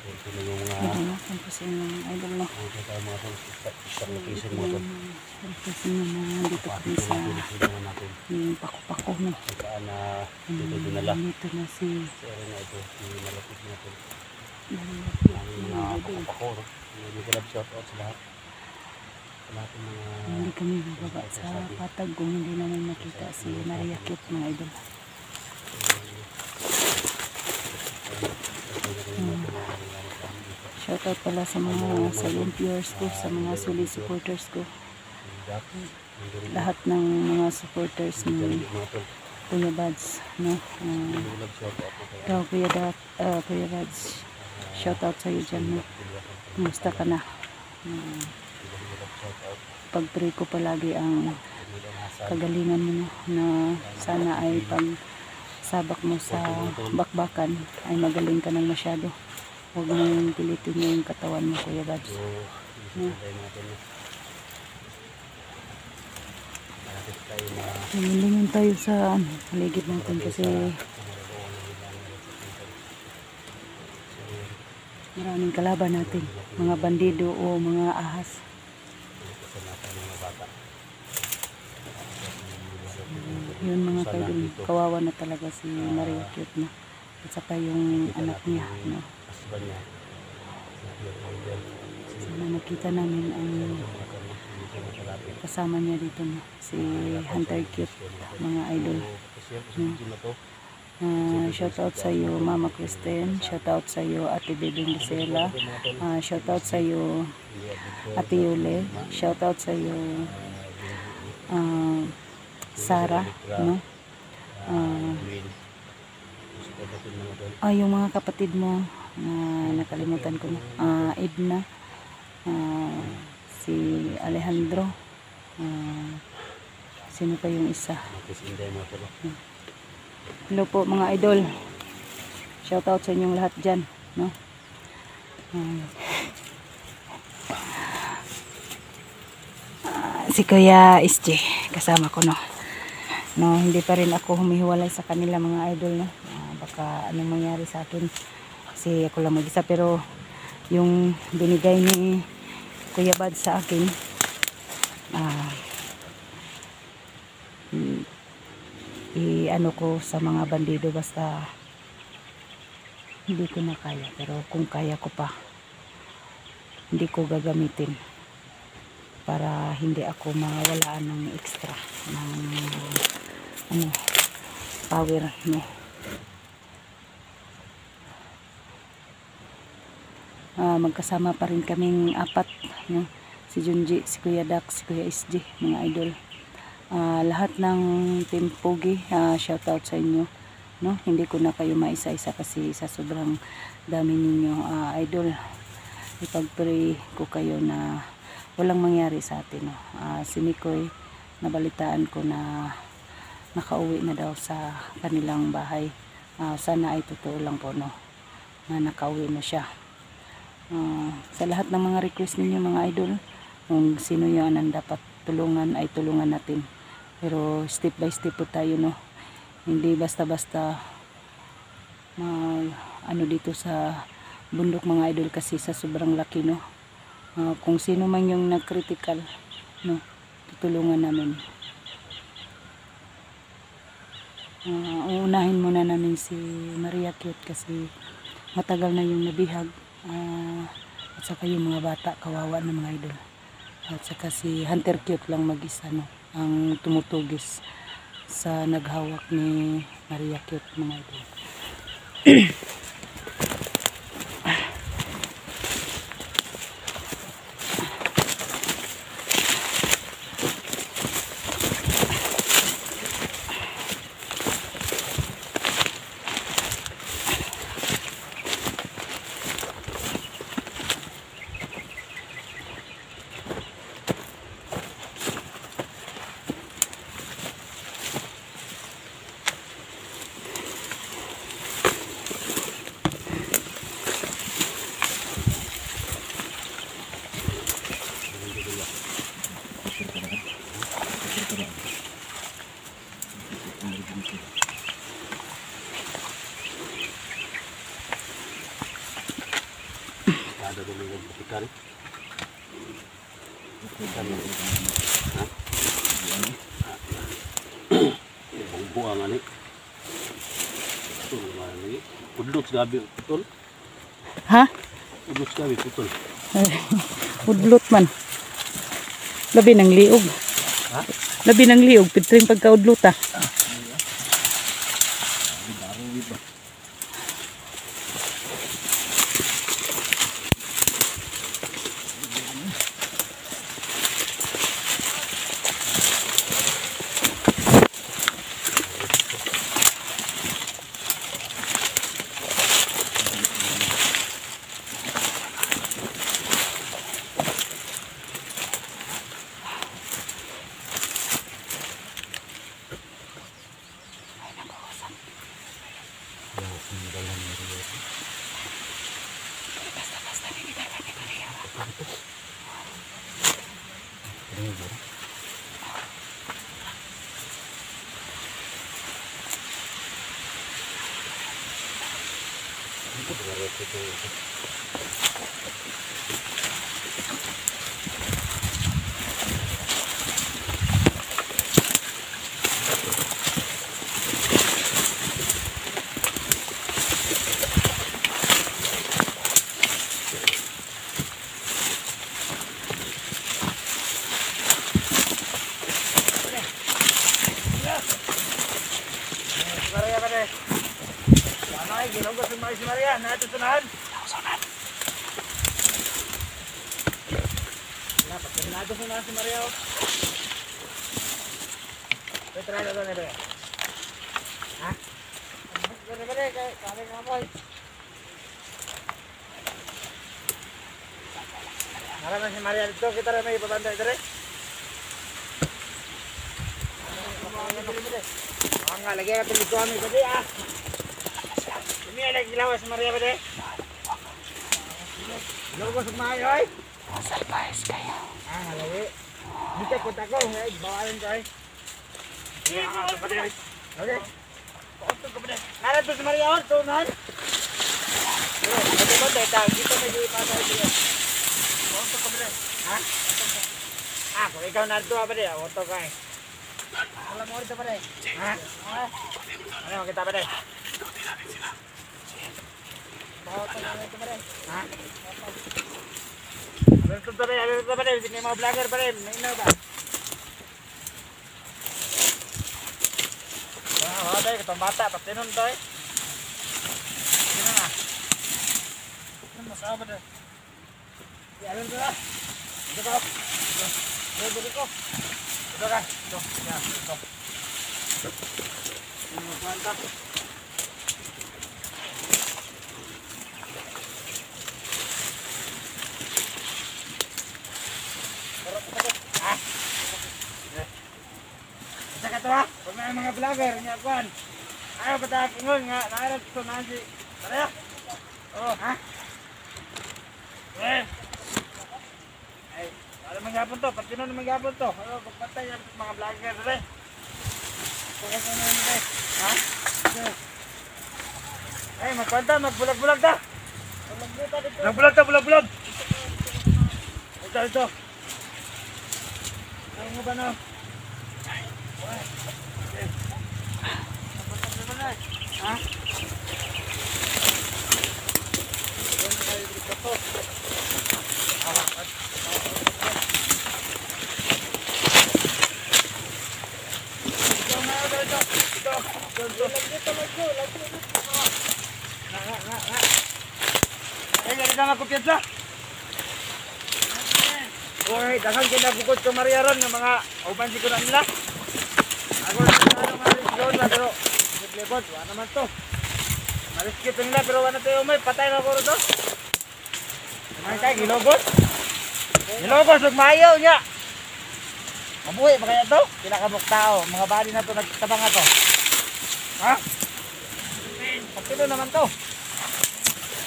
Ito na yung mga Ito na, pampusin ng idol na. ito tayo mga tol. Isang location mga tol. Pampusin na dito kami sa natin. yung pako-pako na. Saan na dito dinala. Dito na si Sa area na ito, yung malapit na tol. Malapit Ang mga pako-pako, no? Hindi ko love shout out sa lahat. Sa lahat ng mga hindi kami bababa sa patag kung hindi naman makita si Maria Cute mga idol. Shoutout pala sa mga silent viewers ko, sa mga solid supporters ko. Lahat ng mga supporters ni Kuya Bads, no? Ikaw, Kuya Bads, shoutout sa iyo dyan, no? Kumusta ka na? Pag-pray ko palagi ang kagalingan mo, no? Na sana ay pag sabak mo sa bakbakan ay magaling ka ng masyado. Huwag mong pilitin yung katawan mo, Kuya Bads. No? Lingon tayo sa paligid natin kasi maraming kalaban natin, mga bandido o mga ahas. Yun mga kaidol, kawawa na talaga si Maria Cute na. At saka yung anak niya, no? Sana nakita namin ang kasama niya dito, no? Si Hunter Cute, mga idol, no? Shoutout sa iyo Mama Kristen, shoutout sa iyo Ate Bebeng Gisela, shoutout sa iyo Ate Yule, shoutout sa iyo Sarah, no? Yung mga kapatid mo nakalimutan ko na, Edna, si Alejandro, sino pa yung isa? Hello po mga idol, shoutout sa inyong lahat dyan, no? Si Kuya SJ kasama ko, no? No, hindi pa rin ako humihiwalay sa kanila mga idol, no? Baka anong mangyari sa akin kasi ako lang mag-isa, pero yung binigay ni Kuya Bad sa akin, ano ko sa mga bandido, basta hindi ko na kaya, pero kung kaya ko pa hindi ko gagamitin para hindi ako mawalaan ng extra ng power, no? Magkasama pa rin kaming apat, no? Si Junji, si Kuya Dak, si Kuya SG, mga idol. Lahat ng Team Pogi, shoutout sa inyo, no? Hindi ko na kayo maisa-isa kasi sa sobrang dami ninyo, idol. Ipag-pray ko kayo na walang mangyari sa atin, no? Si Mikoy, nabalitaan ko na nakauwi na daw sa kanilang bahay. Sana ay totoo lang po, no? Na nakauwi na siya. Sa lahat ng mga request ninyo mga idol, kung sino yan ang dapat tulungan ay tulungan natin, pero step by step po tayo, no? Hindi basta-basta ano dito sa bundok mga idol, kasi sa sobrang laki, no? Kung sino man yung nag-critical, no, tutulungan namin. Uunahin muna namin si Maria Cute kasi matagal na yung nabihag, at saka yung mga bata, kawawa na mga idol, at saka si Hunter Cute lang mag-isa, no, ang tumutugis sa naghawak ni Maria Cute mga idol. Ada dulu yang ikan. Ikan. Hah? Buang ani. Betul ani. Udlut gabi betul. Ha? Udlut gabi betul. Udlot man. Labi ng liog. Ha? Labi ng liog. Pitring pagkaudlot ah. Maria pa deh. Ano ay ginugos ng mga si Maria, natin sunahan. Sunahan. Dapat natin sunahan si Maria. Petra na doon ito. Ha? Ano ba deh kami ngamoy. Harap si Maria dito, kita rin may ipabanda ito rin. Nga lagi ka tuloy ko kami pati ah. Ini lagi lawas Maria pati. Logo sa mayo ay. Salbahis kayo. Ah lagi. Dito punta ko, ay bawalan ko ay. Iya ka pati. Okay. Auto ko pati. Nara to si Maria or to nan. Ito ba tayo dito medyo ipasay dito. Auto ko pati. Ha? Ah, kung ikaw na to pati, auto ka ay. Alam mo dito pare. Ha? Ano kita pare? Bawa pa lang ito pare. Ha? Ano ito pare? Hindi mga vlogger pare. Nainaw ba? Wala tayo. Itong bata. Pati nun to eh. Sino na? Ano masama pare? Alam ito na. Ito ka. Ito ko. Ito ka, ito, yan, ito. Magpanta. Ha? Isa ka ito ha? Huwag na yung mga vlogger, niya kuhan. Ayaw ba tayo kingon nga, nakarap ito na si... Tara! Oo, ha? Eh! Ay, ano mangyapon to? Pati na mangyapon to? Ano, pagpatay yan mga vlogger rin. Pagkas na naman rin. Ha? Ay, magkwanta, magbulag-bulag ta. Bulag-bulag ta, bulag-bulag. Ito, ito. Ano mo ba na? Ha? Nga magkupiyansa. Oy, daghang kinabukod ko Maria ron ng mga uban si kuno nila. Ako na ano nga ron na pero libot, wala naman to. Mariskip nila pero wala tayo may patay na ko to. Naman kay gilogos. Gilogos ug mayo nya. Mabuhi ba kaya to? Pila ka tao, mga bali na to nagtabang ato. Ha? Pagtilo naman to.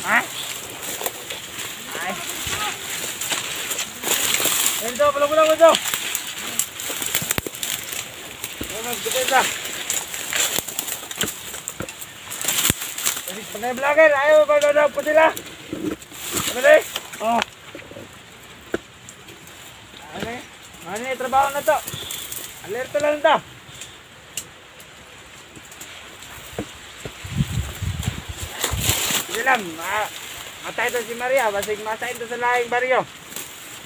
Ha? Ay. Ito, pulang-pulang mo ito. Magkita ito. Pag-vlogger, ayaw ba na po sila? Ano rin? Oh. Ano yung trabaho na to? Alerto lang to. Sige lang, matay to si Maria. Basig masain to sa lahing baryo.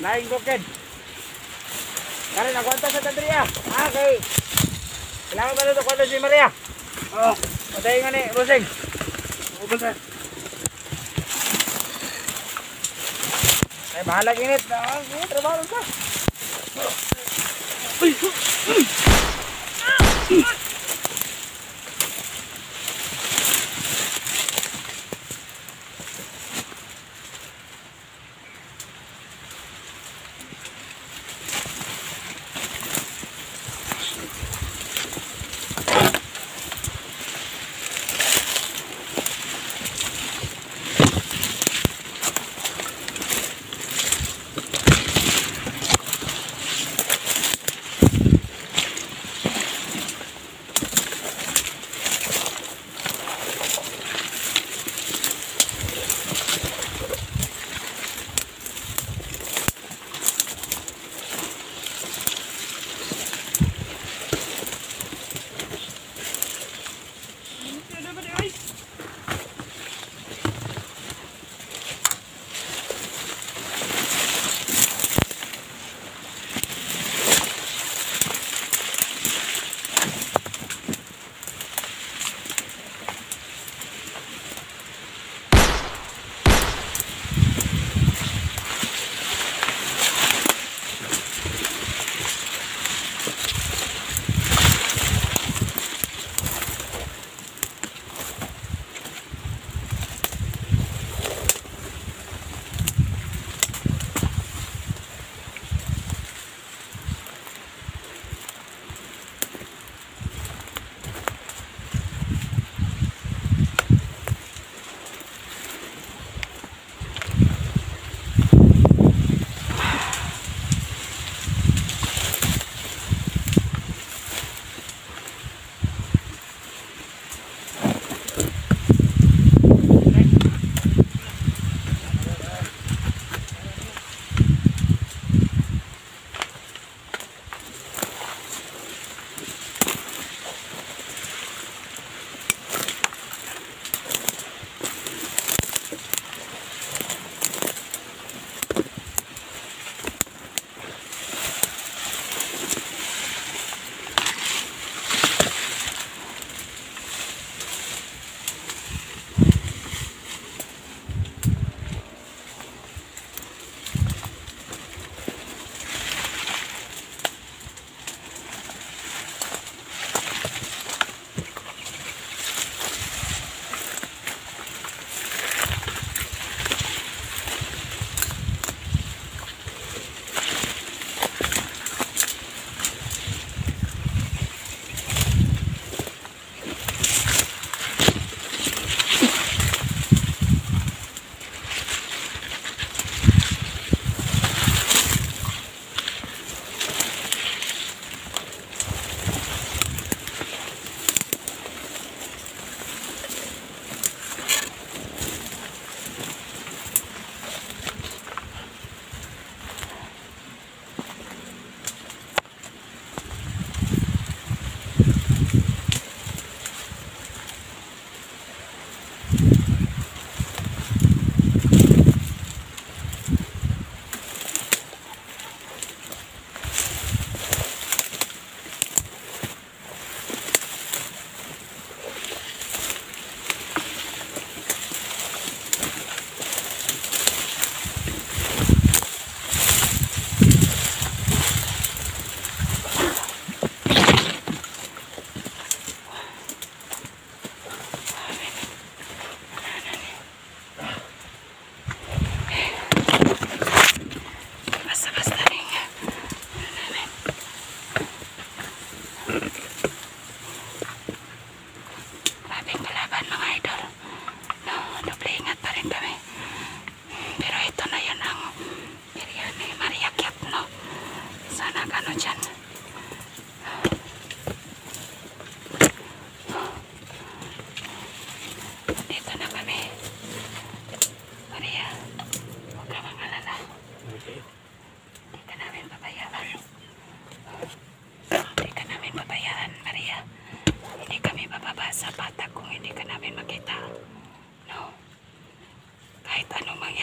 Lahing bukid. Kaya nagwanta sa Tadria. Okay. Kailangan ba ito kwento si Maria? Oo. Matay nga ni Roseng. Ubus na. Ay, bahala init. Trabaho ka.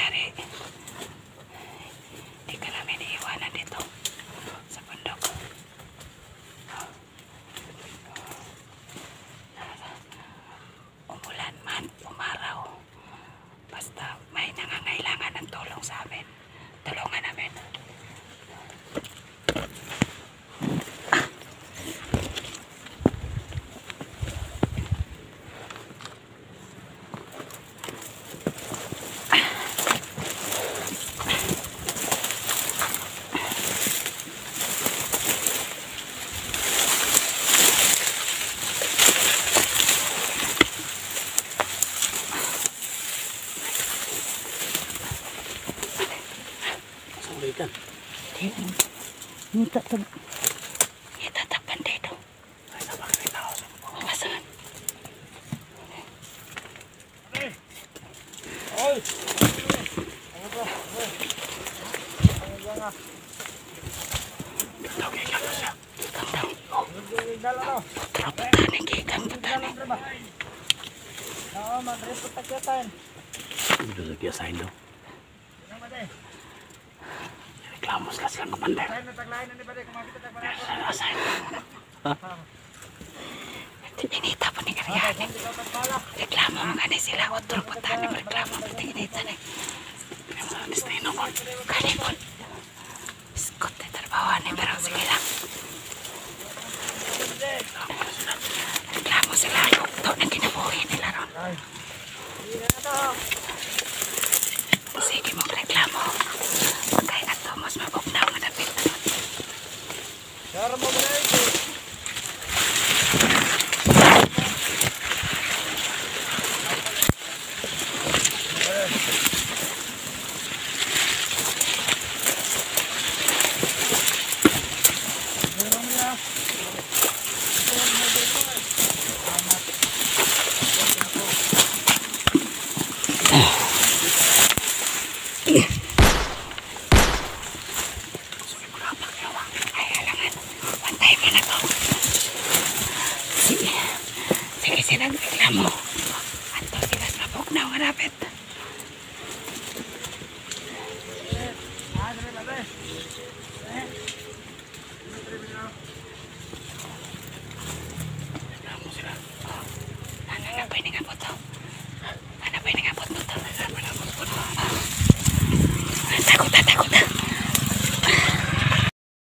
nangyari. Hindi ka namin iiwanan dito sa bundok. Umulan man, umaraw. Basta may nangangailangan ng tulong sa amin. Tulungan namin. Sulitan. Ngita takpan dito. Ay, napakita ako sa mga. Masan? Oy! Ano ba? Oy! Ano ba nga? Tawag ka siya. Calm down. Hindi dala no. Tropa taning gikan mo Dala taning. ba? Oo, mag-report na kita tayo. Ito sa kiyasahin daw. Ano ba day? Reklamo sila silang kapander. Tayo na taglayan na ni ba day? Kumakita tayo para ako. Asahin. Tinita po ni Karyani. Hindi ka tagpala. Reklamo mga ni sila. Otro po tayo reklamo. Tinita na. Kaya sa destino mo. Kanipon. Iskot na trabaho ni pero sige lang. Reklamo sila. Ito na kinabuhi nila ron. Ay. Hindi na to. Sige mong reklamo. Kaya ato mas mabugnaw nga napit na nun. Sara mo muna ito. Ay, alangan. Pantay mo na to. Sige. Sige silang reklamo. Ato sila sa mabugnaw nga napit. Reklamo sila. Ano na pwede nga po to? Ano pwede nga po to? Takot na takot.